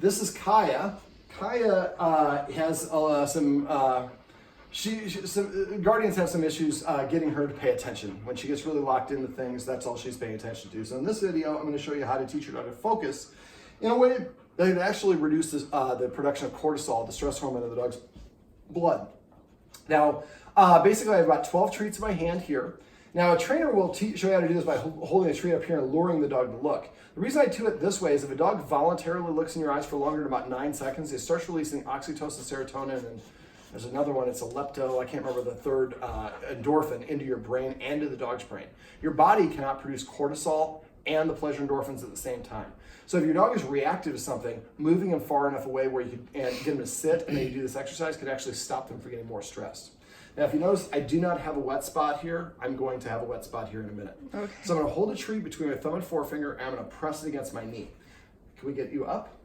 This is Kayia. Kayia has some guardians have some issues getting her to pay attention. When she gets really locked into things, that's all she's paying attention to. So in this video, I'm going to show you how to teach her how to focus in a way that it actually reduces the production of cortisol, the stress hormone in the dog's blood. Now, basically, I have about 12 treats in my hand here. Now, a trainer will show you how to do this by holding a treat up here and luring the dog to look. The reason I do it this way is if a dog voluntarily looks in your eyes for longer than about 9 seconds, it starts releasing oxytocin, serotonin, and there's another one, it's a lepto, I can't remember the third, endorphin into your brain and to the dog's brain. Your body cannot produce cortisol and the pleasure endorphins at the same time. So if your dog is reactive to something, moving them far enough away where you can get them to sit and then you do this exercise could actually stop them from getting more stressed. Now, if you notice, I do not have a wet spot here. I'm going to have a wet spot here in a minute. Okay. So I'm going to hold a treat between my thumb and forefinger, and I'm going to press it against my knee. Can we get you up?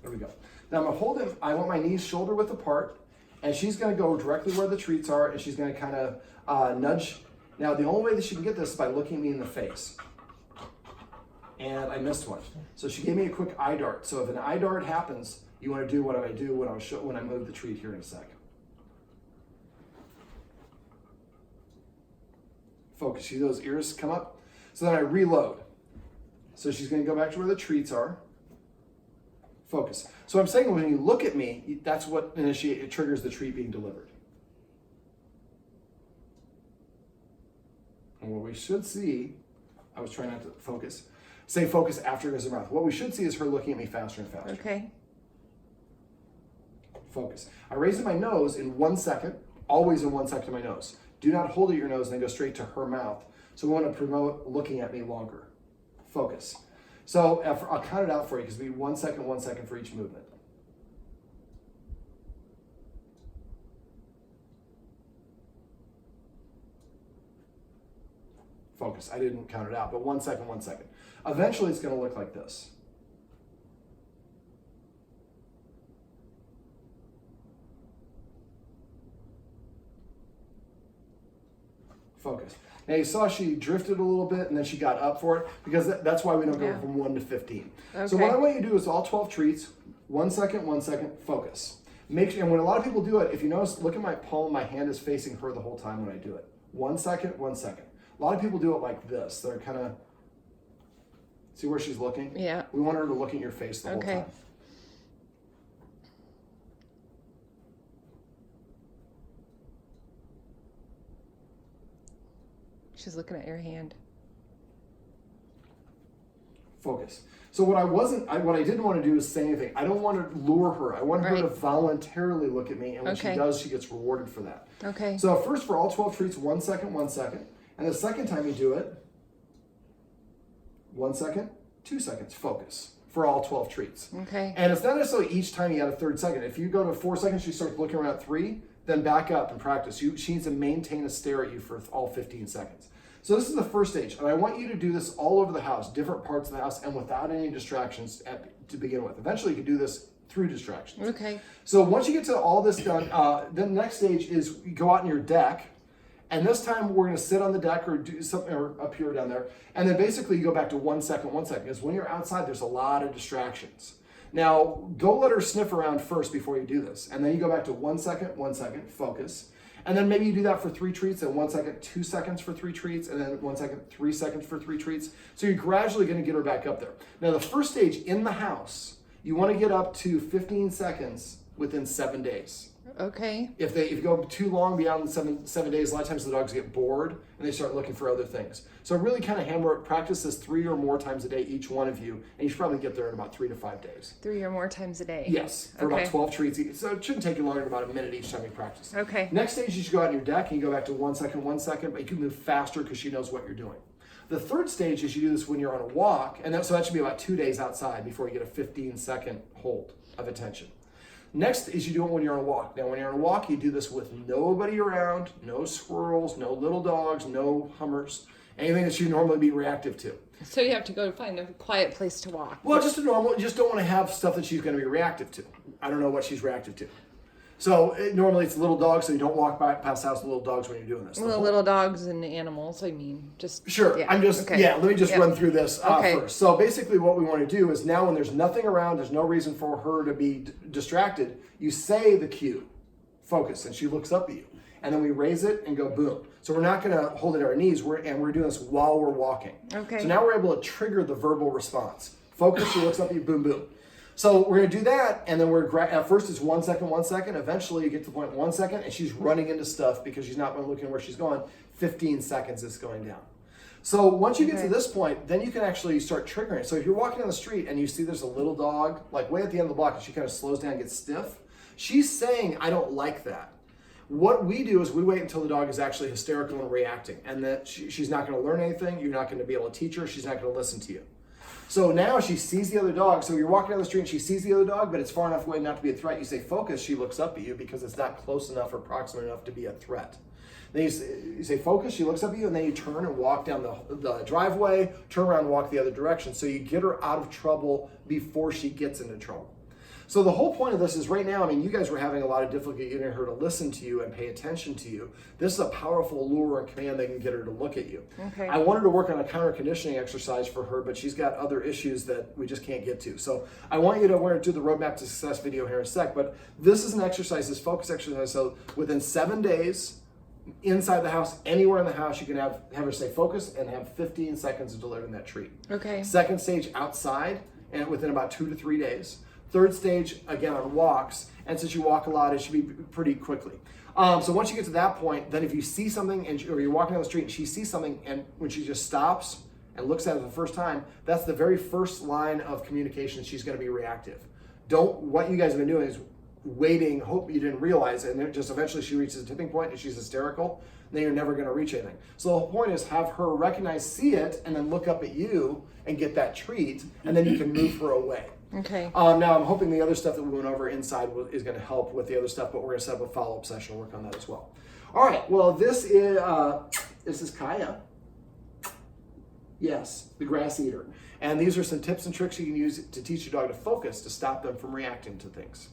There we go. Now I'm going to hold him. I want my knees shoulder width apart, and she's going to go directly where the treats are, and she's going to kind of nudge. Now, the only way that she can get this is by looking me in the face. And I missed one. So she gave me a quick eye dart. So if an eye dart happens, you want to do what I do when I move the treat here in a sec. Focus, see those ears come up? So then I reload. So she's gonna go back to where the treats are. Focus. So I'm saying when you look at me, that's what it triggers the treat being delivered. And what we should see, I was trying not to focus, say focus after it goes in her mouth. What we should see is her looking at me faster and faster. Okay. Focus. I raise my nose in 1 second, always in 1 second to my nose. Do not hold at your nose and then go straight to her mouth. So we want to promote looking at me longer. Focus. So I'll count it out for you because it'll be 1 second for each movement. Focus. I didn't count it out, but 1 second, 1 second. Eventually it's going to look like this. Focus. Now you saw she drifted a little bit and then she got up for it because that's why we don't go from 1 to 15. Okay. So what I want you to do is all 12 treats, 1 second, 1 second, focus. Make sure, and when a lot of people do it, if you notice, look at my palm, my hand is facing her the whole time when I do it. 1 second, 1 second. A lot of people do it like this. They're kind of, see where she's looking? Yeah. We want her to look at your face the whole time. She's looking at your hand. Focus. So what I didn't want to do is say anything. I don't want to lure her. I want her to voluntarily look at me, and when she does, she gets rewarded for that. Okay. So first, for all 12 treats, 1 second, 1 second. And the second time you do it, 1 second, 2 seconds, focus for all 12 treats. Okay. And it's not necessarily each time you add a third second. If you go to 4 seconds, she starts looking around at 3, then back up and practice. She needs to maintain a stare at you for all 15 seconds. So this is the first stage, and I want you to do this all over the house, different parts of the house, and without any distractions to begin with. Eventually, you can do this through distractions. Okay. So once you get to all this done, then the next stage is you go out on your deck, and this time we're going to sit on the deck or do something or up here or down there, and then basically you go back to 1 second, 1 second, because when you're outside, there's a lot of distractions. Now, go let her sniff around first before you do this, and then you go back to 1 second, 1 second, focus. And then maybe you do that for 3 treats, and 1 second, 2 seconds for 3 treats, and then 1 second, 3 seconds for 3 treats. So you're gradually going to get her back up there. Now, the first stage in the house, you want to get up to 15 seconds within 7 days. Okay. If you go too long beyond 7 days, a lot of times the dogs get bored and they start looking for other things. So really kind of hammer it, practice this 3 or more times a day, each one of you, and you should probably get there in about 3 to 5 days. 3 or more times a day? Yes, for about 12 treats. So it shouldn't take you longer than about a minute each time you practice. Okay. Next stage, you should go out on your deck and you go back to 1 second, 1 second, but you can move faster because she knows what you're doing. The third stage is you do this when you're on a walk, and so that should be about 2 days outside before you get a 15-second hold of attention. Next is you do it when you're on a walk. Now, when you're on a walk, you do this with nobody around, no squirrels, no little dogs, no hummers, anything that she'd normally be reactive to. So you have to go find a quiet place to walk. Well, just a normal, you just don't want to have stuff that she's going to be reactive to. I don't know what she's reactive to. So normally it's little dogs, so you don't walk past the house with little dogs when you're doing this. Well, little dogs and animals, I mean, just... Sure. Yeah. I'm just, okay. let me just Yep. run through this Okay. first. So basically what we want to do is now when there's nothing around, there's no reason for her to be distracted, you say the cue, focus, and she looks up at you. And then we raise it and go boom. So we're not going to hold it at our knees, we're doing this while we're walking. Okay. So now we're able to trigger the verbal response. Focus, she looks up at you, boom, boom. So we're going to do that, and then at first it's 1 second, 1 second. Eventually you get to the point 1 second, and she's running into stuff because she's not looking where she's going. 15 seconds it's going down. So once you get to this point, then you can actually start triggering. So if you're walking down the street and you see there's a little dog, like way at the end of the block, and she kind of slows down and gets stiff, she's saying, I don't like that. What we do is we wait until the dog is actually hysterical and reacting, and that she's not going to learn anything, you're not going to be able to teach her, she's not going to listen to you. So now she sees the other dog. So you're walking down the street and she sees the other dog, but it's far enough away not to be a threat. You say focus, she looks up at you because it's not close enough or proximate enough to be a threat. Then you say focus, she looks up at you, and then you turn and walk down the driveway, turn around and walk the other direction. So you get her out of trouble before she gets into trouble. So the whole point of this is right now, I mean, you guys were having a lot of difficulty getting her to listen to you and pay attention to you. This is a powerful lure and command that can get her to look at you. Okay. I wanted to work on a counter conditioning exercise for her, but she's got other issues that we just can't get to. So I want you to, we're going to do the Roadmap to Success video here in a sec, but this is an exercise, this focus exercise. So within 7 days, inside the house, anywhere in the house, you can have her say focus and have 15 seconds of delivering that treat. Okay. Second stage outside, and within about 2 to 3 days. Third stage, again, on walks. And since you walk a lot, it should be pretty quickly. So once you get to that point, then if you see something, or you're walking down the street and she sees something, and when she just stops and looks at it for the first time, that's the very first line of communication. She's going to be reactive. What you guys have been doing is waiting, hope you didn't realize it, and then just eventually she reaches a tipping point and she's hysterical, then you're never going to reach anything. So the whole point is have her recognize, see it, and then look up at you and get that treat, and then you can move her away. Okay. Now I'm hoping the other stuff that we went over inside is going to help with the other stuff, but we're going to set up a follow-up session and work on that as well. All right. Well, this is Kayia. Yes, the grass eater. And these are some tips and tricks you can use to teach your dog to focus to stop them from reacting to things.